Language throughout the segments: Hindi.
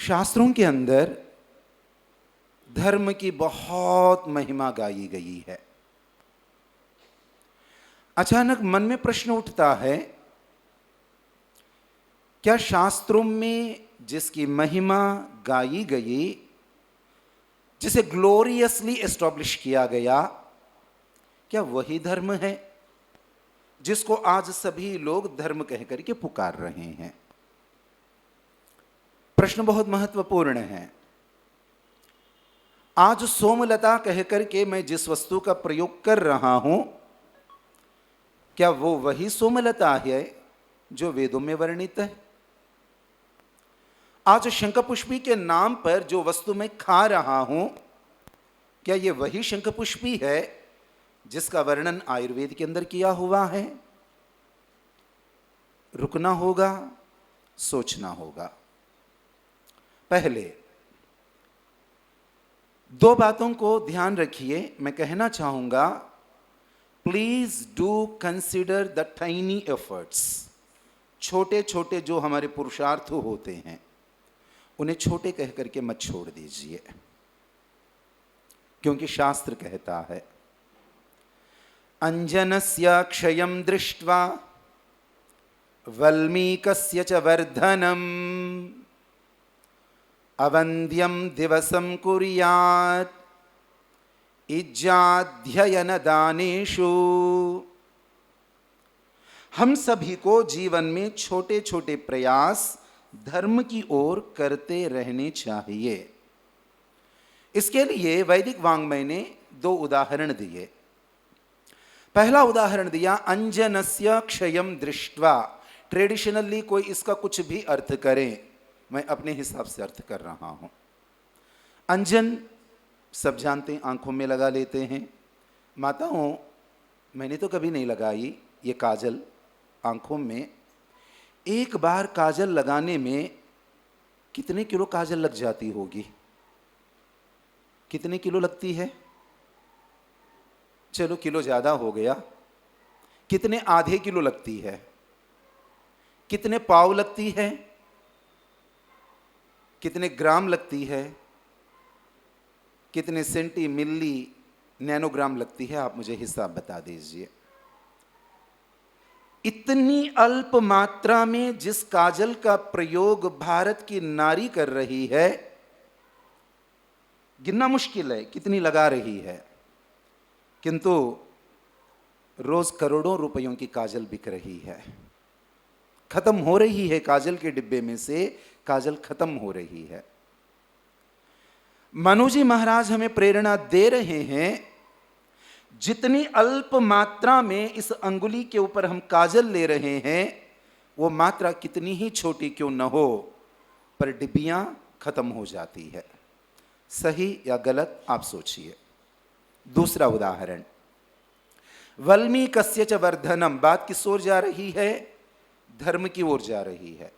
शास्त्रों के अंदर धर्म की बहुत महिमा गाई गई है। अचानक मन में प्रश्न उठता है, क्या शास्त्रों में जिसकी महिमा गाई गई, जिसे ग्लोरियसली एस्टैब्लिश किया गया, क्या वही धर्म है जिसको आज सभी लोग धर्म कहकर के पुकार रहे हैं? प्रश्न बहुत महत्वपूर्ण है। आज सोमलता कहकर के मैं जिस वस्तु का प्रयोग कर रहा हूं, क्या वो वही सोमलता है जो वेदों में वर्णित है? आज शंखपुष्पी के नाम पर जो वस्तु मैं खा रहा हूं, क्या ये वही शंखपुष्पी है जिसका वर्णन आयुर्वेद के अंदर किया हुआ है? रुकना होगा, सोचना होगा। पहले दो बातों को ध्यान रखिए। मैं कहना चाहूंगा, please do consider the tiny efforts. छोटे छोटे जो हमारे पुरुषार्थ होते हैं, उन्हें छोटे कह करके मत छोड़ दीजिए, क्योंकि शास्त्र कहता है, अंजनस्य क्षयं दृष्ट्वा वल्मीकस्य च वर्धनम् अवंद्यम दिवसं कुर्यात् इज्जाध्ययन दानेषु। हम सभी को जीवन में छोटे छोटे प्रयास धर्म की ओर करते रहने चाहिए। इसके लिए वैदिक वाङ्मय ने दो उदाहरण दिए। पहला उदाहरण दिया, अंजनस्य क्षयं दृष्ट्वा। ट्रेडिशनली कोई इसका कुछ भी अर्थ करे, मैं अपने हिसाब से अर्थ कर रहा हूं। अंजन सब जानते हैं, आंखों में लगा लेते हैं। माताओं, मैंने तो कभी नहीं लगाई ये काजल आंखों में। एक बार काजल लगाने में कितने किलो काजल लग जाती होगी? कितने किलो लगती है? चलो किलो ज्यादा हो गया। कितने आधे किलो लगती है? कितने पाव लगती है? कितने ग्राम लगती है? कितने सेंटी मिली नैनोग्राम लगती है? आप मुझे हिसाब बता दीजिए। इतनी अल्प मात्रा में जिस काजल का प्रयोग भारत की नारी कर रही है, गिनना मुश्किल है कितनी लगा रही है, किंतु रोज करोड़ों रुपयों की काजल बिक रही है। खत्म हो रही है, काजल के डिब्बे में से काजल खत्म हो रही है। मनुजी महाराज हमें प्रेरणा दे रहे हैं, जितनी अल्प मात्रा में इस अंगुली के ऊपर हम काजल ले रहे हैं, वो मात्रा कितनी ही छोटी क्यों न हो, पर डिब्बियां खत्म हो जाती है। सही या गलत आप सोचिए। दूसरा उदाहरण, वल्मीकस्य च वर्धनम। बात किस ओर जा रही है? धर्म की ओर जा रही है।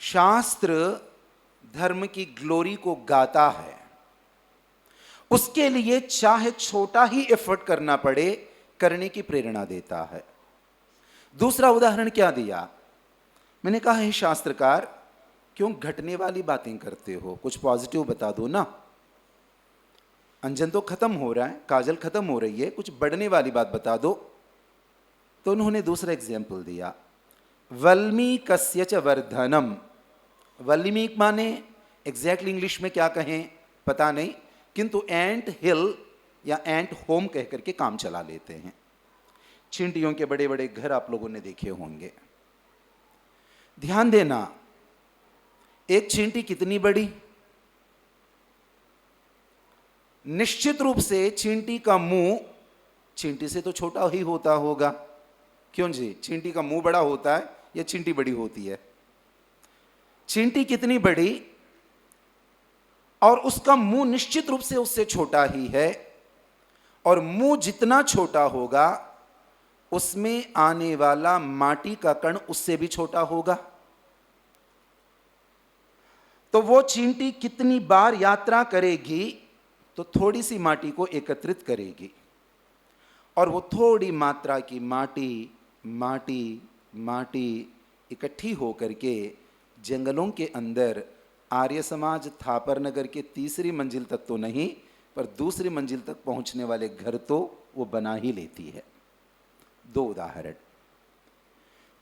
शास्त्र धर्म की ग्लोरी को गाता है। उसके लिए चाहे छोटा ही एफर्ट करना पड़े, करने की प्रेरणा देता है। दूसरा उदाहरण क्या दिया? मैंने कहा, हे शास्त्रकार, क्यों घटने वाली बातें करते हो? कुछ पॉजिटिव बता दो ना। अंजन तो खत्म हो रहा है, काजल खत्म हो रही है, कुछ बढ़ने वाली बात बता दो। तो उन्होंने दूसरा एग्जाम्पल दिया, वल्मीकस्य च वर्धनम। वल्मीक माने एग्जैक्टली इंग्लिश में क्या कहें पता नहीं, किंतु एंट हिल या एंट होम कह करके काम चला लेते हैं। चींटियों के बड़े बड़े घर आप लोगों ने देखे होंगे। ध्यान देना, एक चींटी कितनी बड़ी? निश्चित रूप से चींटी का मुंह चींटी से तो छोटा ही होता होगा। क्यों जी? चींटी का मुंह बड़ा होता है या चींटी बड़ी होती है? चींटी कितनी बड़ी, और उसका मुंह निश्चित रूप से उससे छोटा ही है। और मुंह जितना छोटा होगा, उसमें आने वाला माटी का कण उससे भी छोटा होगा। तो वो चींटी कितनी बार यात्रा करेगी तो थोड़ी सी माटी को एकत्रित करेगी, और वो थोड़ी मात्रा की माटी माटी माटी इकट्ठी होकर के जंगलों के अंदर आर्य समाज थापर नगर के तीसरी मंजिल तक तो नहीं, पर दूसरी मंजिल तक पहुंचने वाले घर तो वो बना ही लेती है। 2 उदाहरण।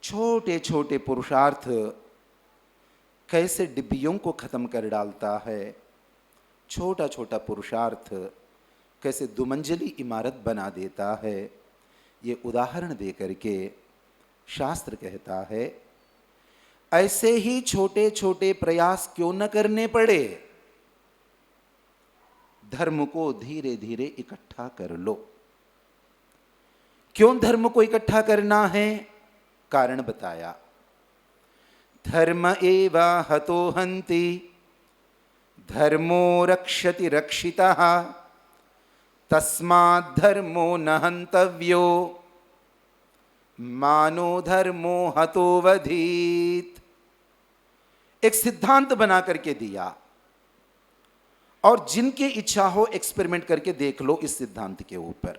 छोटे छोटे पुरुषार्थ कैसे डिब्बियों को खत्म कर डालता है, छोटा छोटा पुरुषार्थ कैसे 2 मंजिली इमारत बना देता है, ये उदाहरण दे करके शास्त्र कहता है ऐसे ही छोटे छोटे प्रयास क्यों न करने पड़े, धर्म को धीरे धीरे इकट्ठा कर लो। क्यों धर्म को इकट्ठा करना है, कारण बताया। धर्म एव हतो हन्ति धर्मो रक्षति रक्षितः तस्माद् धर्मो न हन्तव्यो मानो धर्मो हतो वधीत। एक सिद्धांत बना करके दिया, और जिनकी इच्छा हो एक्सपेरिमेंट करके देख लो इस सिद्धांत के ऊपर।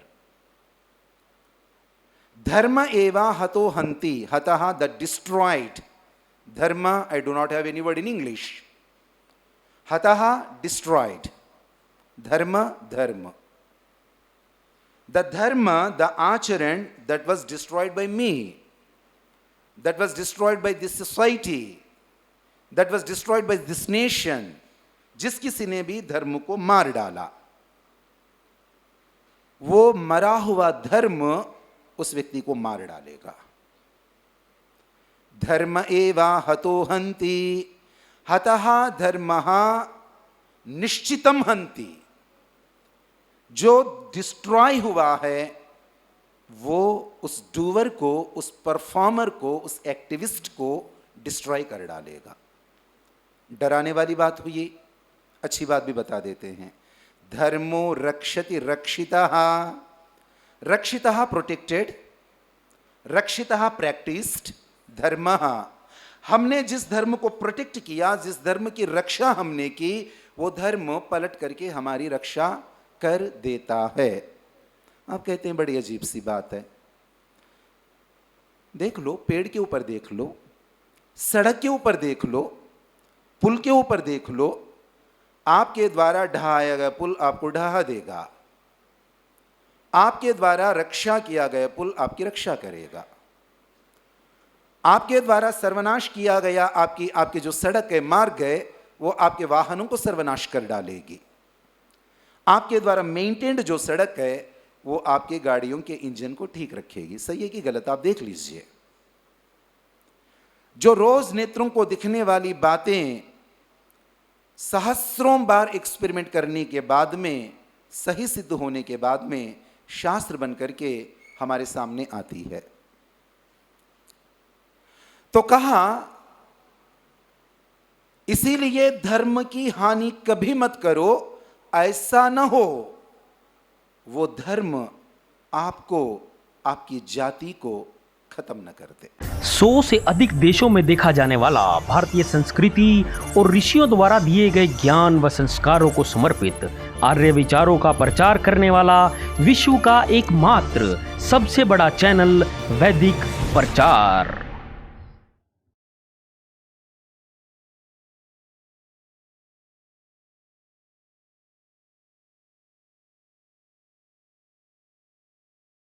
धर्म एवा हतो हन्ति, हतः द डिस्ट्रॉयड। धर्म, I do not have any word in English. हतः डिस्ट्रॉयड, धर्म धर्म। The dharma, the acharan that was destroyed by me, that was destroyed by this society, that was destroyed by this nation, जिस किसी ने भी धर्म को मार डाला, वो मरा हुआ धर्म उस व्यक्ति को मार डालेगा। धर्म एवा हतो हन्ति, हतः धर्मः निश्चितम हन्ति। जो डिस्ट्रॉय हुआ है वो उस डूवर को, उस परफॉर्मर को, उस एक्टिविस्ट को डिस्ट्रॉय कर डालेगा। डराने वाली बात हुई, अच्छी बात भी बता देते हैं। धर्मो रक्षति रक्षितः, रक्षितः प्रोटेक्टेड, रक्षितः प्रैक्टिस्ड, धर्मः। हमने जिस धर्म को प्रोटेक्ट किया, जिस धर्म की रक्षा हमने की, वो धर्म पलट करके हमारी रक्षा कर देता है। आप कहते हैं बड़ी अजीब सी बात है। देख लो, पेड़ के ऊपर देख लो, सड़क के ऊपर देख लो, पुल के ऊपर देख लो, आपके द्वारा ढहाया गया पुल आपको ढहा देगा, आपके द्वारा रक्षा किया गया पुल आपकी रक्षा करेगा, आपके द्वारा सर्वनाश किया गया आपकी जो सड़क है, मार्ग है, वो आपके वाहनों को सर्वनाश कर डालेगी। आपके द्वारा मेंटेन्ड जो सड़क है वो आपके गाड़ियों के इंजन को ठीक रखेगी। सही है कि गलत, आप देख लीजिए। जो रोज नेत्रों को दिखने वाली बातें सहस्रों बार एक्सपेरिमेंट करने के बाद में, सही सिद्ध होने के बाद में शास्त्र बन करके हमारे सामने आती है। तो कहा इसीलिए धर्म की हानि कभी मत करो, ऐसा न हो वो धर्म आपको, आपकी जाति को खत्म न कर दे। 100 से अधिक देशों में देखा जाने वाला भारतीय संस्कृति और ऋषियों द्वारा दिए गए ज्ञान व संस्कारों को समर्पित आर्य विचारों का प्रचार करने वाला विश्व का एकमात्र सबसे बड़ा चैनल वैदिक प्रचार।